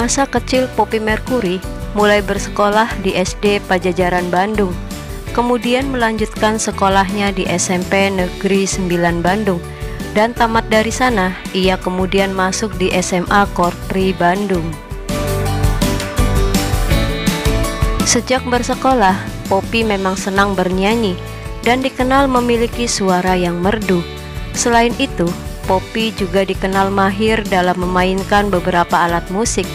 masa kecil Poppy Mercury mulai bersekolah di SD Pajajaran Bandung, kemudian melanjutkan sekolahnya di SMP Negeri 9 Bandung, dan tamat dari sana ia kemudian masuk di SMA Korpri Bandung. Sejak bersekolah, Poppy memang senang bernyanyi dan dikenal memiliki suara yang merdu. Selain itu, Poppy juga dikenal mahir dalam memainkan beberapa alat musik,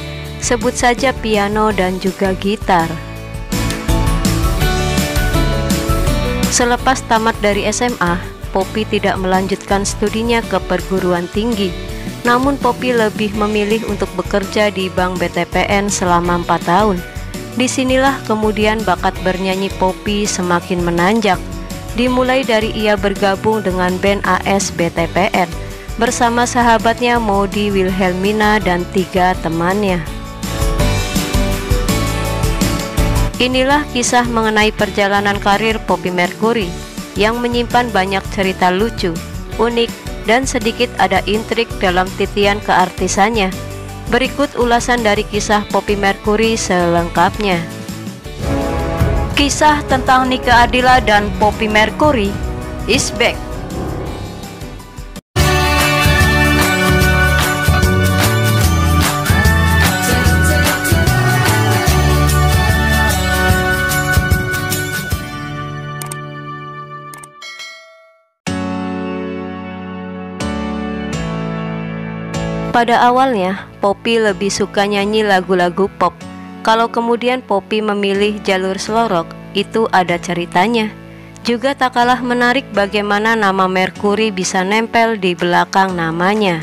sebut saja piano dan juga gitar. Selepas tamat dari SMA, Poppy tidak melanjutkan studinya ke perguruan tinggi, namun Poppy lebih memilih untuk bekerja di Bank BTPN selama 4 tahun. Disinilah kemudian bakat bernyanyi Poppy semakin menanjak, dimulai dari ia bergabung dengan band AS BTPN bersama sahabatnya Maudy Wilhelmina dan 3 temannya. Inilah kisah mengenai perjalanan karir Poppy Mercury yang menyimpan banyak cerita lucu, unik, dan sedikit ada intrik dalam titian keartisannya. Berikut ulasan dari kisah Poppy Mercury selengkapnya. Kisah tentang Nike Ardilla dan Poppy Mercury is back. Pada awalnya, Poppy lebih suka nyanyi lagu-lagu pop. Kalau kemudian Poppy memilih jalur slow rock, itu ada ceritanya. Juga tak kalah menarik bagaimana nama Mercury bisa nempel di belakang namanya.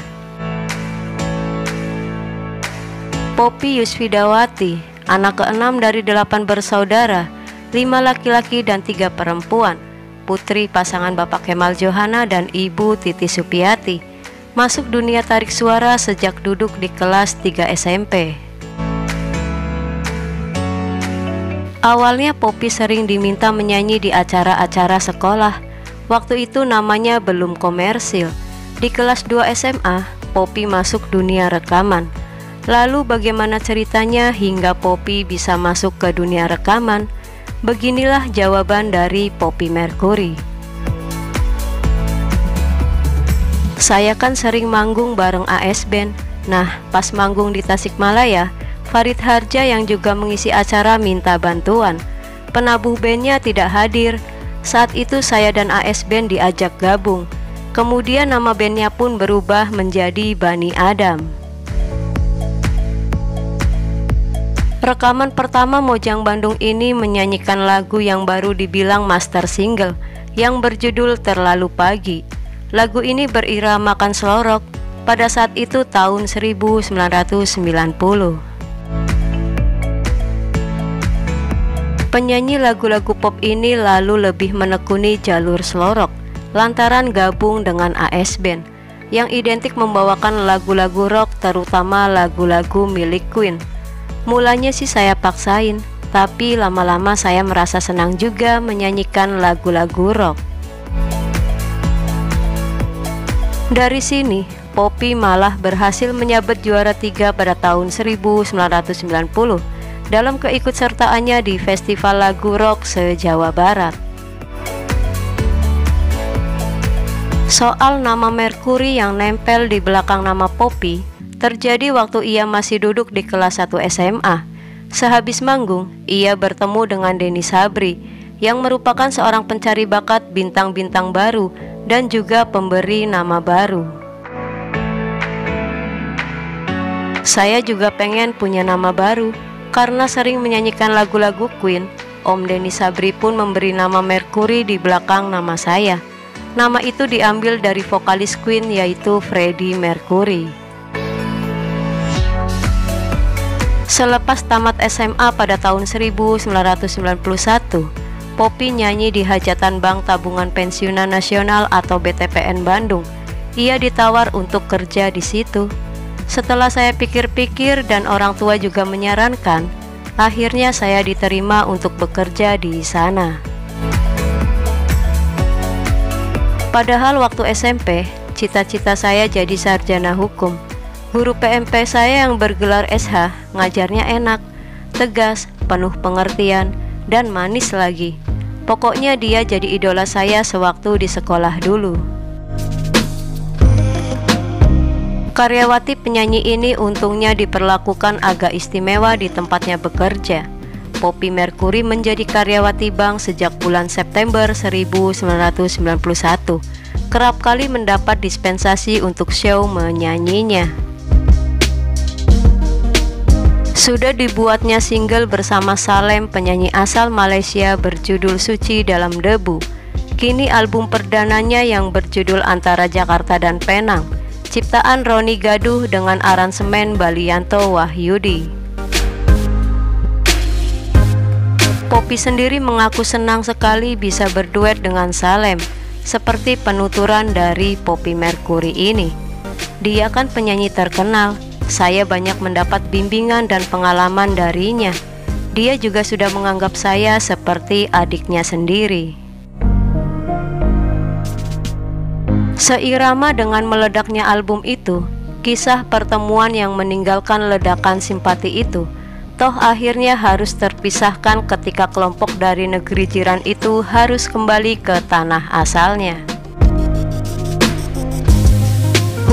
Poppy Yusfidawati, anak ke-6 dari 8 bersaudara, 5 laki-laki dan 3 perempuan, putri pasangan Bapak Kemal Johana dan Ibu Titi Supiati. Masuk dunia tarik suara sejak duduk di kelas 3 SMP. Awalnya Poppy sering diminta menyanyi di acara-acara sekolah. Waktu itu namanya belum komersil. Di kelas 2 SMA, Poppy masuk dunia rekaman. Lalu bagaimana ceritanya hingga Poppy bisa masuk ke dunia rekaman? Beginilah jawaban dari Poppy Mercury. Saya kan sering manggung bareng AS Band. Nah, pas manggung di Tasikmalaya, Farid Harja yang juga mengisi acara minta bantuan. Penabuh bandnya tidak hadir. Saat itu saya dan AS Band diajak gabung. Kemudian nama bandnya pun berubah menjadi Bani Adam. Rekaman pertama Mojang Bandung ini menyanyikan lagu yang baru dibilang master single, yang berjudul Terlalu Pagi. Lagu ini beriramakan slow rock pada saat itu tahun 1990. Penyanyi lagu-lagu pop ini lalu lebih menekuni jalur slow rock lantaran gabung dengan AS Band yang identik membawakan lagu-lagu rock, terutama lagu-lagu milik Queen. Mulanya sih saya paksain, tapi lama-lama saya merasa senang juga menyanyikan lagu-lagu rock. Dari sini, Poppy malah berhasil menyabet juara 3 pada tahun 1990 dalam keikutsertaannya di Festival Lagu Rock se-Jawa Barat. Soal nama Mercury yang nempel di belakang nama Poppy terjadi waktu ia masih duduk di kelas 1 SMA. Sehabis manggung, ia bertemu dengan Denny Sabri yang merupakan seorang pencari bakat bintang-bintang baru dan juga pemberi nama baru. Saya juga pengen punya nama baru. Karena sering menyanyikan lagu-lagu Queen, Om Denny Sabri pun memberi nama Mercury di belakang nama saya. Nama itu diambil dari vokalis Queen yaitu Freddie Mercury. Selepas tamat SMA pada tahun 1991, Poppy nyanyi di hajatan Bank Tabungan Pensiunan Nasional atau BTPN Bandung. Ia ditawar untuk kerja di situ. Setelah saya pikir-pikir dan orang tua juga menyarankan, akhirnya saya diterima untuk bekerja di sana. Padahal waktu SMP, cita-cita saya jadi sarjana hukum. Guru PMP saya yang bergelar SH ngajarnya enak, tegas, penuh pengertian, dan manis lagi. Pokoknya dia jadi idola saya sewaktu di sekolah dulu. Karyawati penyanyi ini untungnya diperlakukan agak istimewa di tempatnya bekerja. Poppy Mercury menjadi karyawati bank sejak bulan September 1991. Kerap kali mendapat dispensasi untuk show menyanyinya. Sudah dibuatnya single bersama Salem, penyanyi asal Malaysia berjudul Suci Dalam Debu. Kini album perdananya yang berjudul Antara Jakarta dan Penang, ciptaan Roni Gaduh dengan aransemen Balianto Wahyudi. Poppy sendiri mengaku senang sekali bisa berduet dengan Salem, seperti penuturan dari Poppy Mercury ini. Dia kan penyanyi terkenal, saya banyak mendapat bimbingan dan pengalaman darinya. Dia juga sudah menganggap saya seperti adiknya sendiri. Seirama dengan meledaknya album itu, kisah pertemuan yang meninggalkan ledakan simpati itu, toh akhirnya harus terpisahkan ketika kelompok dari negeri jiran itu harus kembali ke tanah asalnya.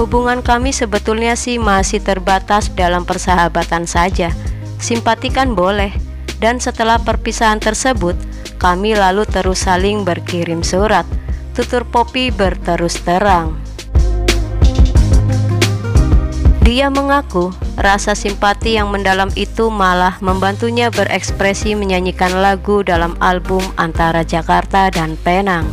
Hubungan kami sebetulnya sih masih terbatas dalam persahabatan saja. Simpati kan boleh. Dan setelah perpisahan tersebut, kami lalu terus saling berkirim surat. Tutur Poppy berterus terang. Dia mengaku rasa simpati yang mendalam itu malah membantunya berekspresi menyanyikan lagu dalam album Antara Jakarta dan Penang.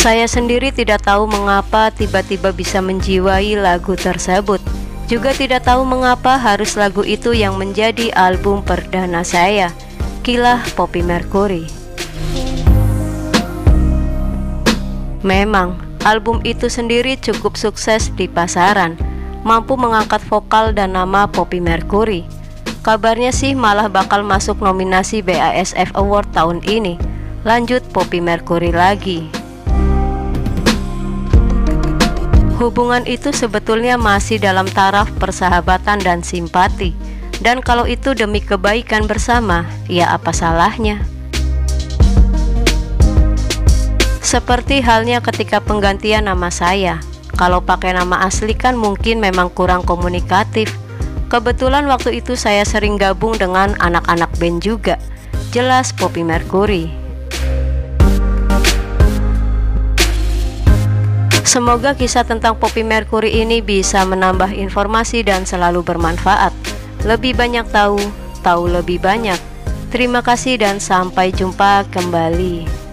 Saya sendiri tidak tahu mengapa tiba-tiba bisa menjiwai lagu tersebut. Juga tidak tahu mengapa harus lagu itu yang menjadi album perdana saya, Kilah Poppy Mercury. Memang, album itu sendiri cukup sukses di pasaran, mampu mengangkat vokal dan nama Poppy Mercury. Kabarnya sih malah bakal masuk nominasi BASF Award tahun ini. Lanjut Poppy Mercury lagi. Hubungan itu sebetulnya masih dalam taraf persahabatan dan simpati. Dan kalau itu demi kebaikan bersama, ya apa salahnya? Seperti halnya ketika penggantian nama saya. Kalau pakai nama asli kan mungkin memang kurang komunikatif. Kebetulan waktu itu saya sering gabung dengan anak-anak band juga. Jelas Poppy Mercury. Semoga kisah tentang Poppy Mercury ini bisa menambah informasi dan selalu bermanfaat. Lebih banyak tahu lebih banyak. Terima kasih dan sampai jumpa kembali.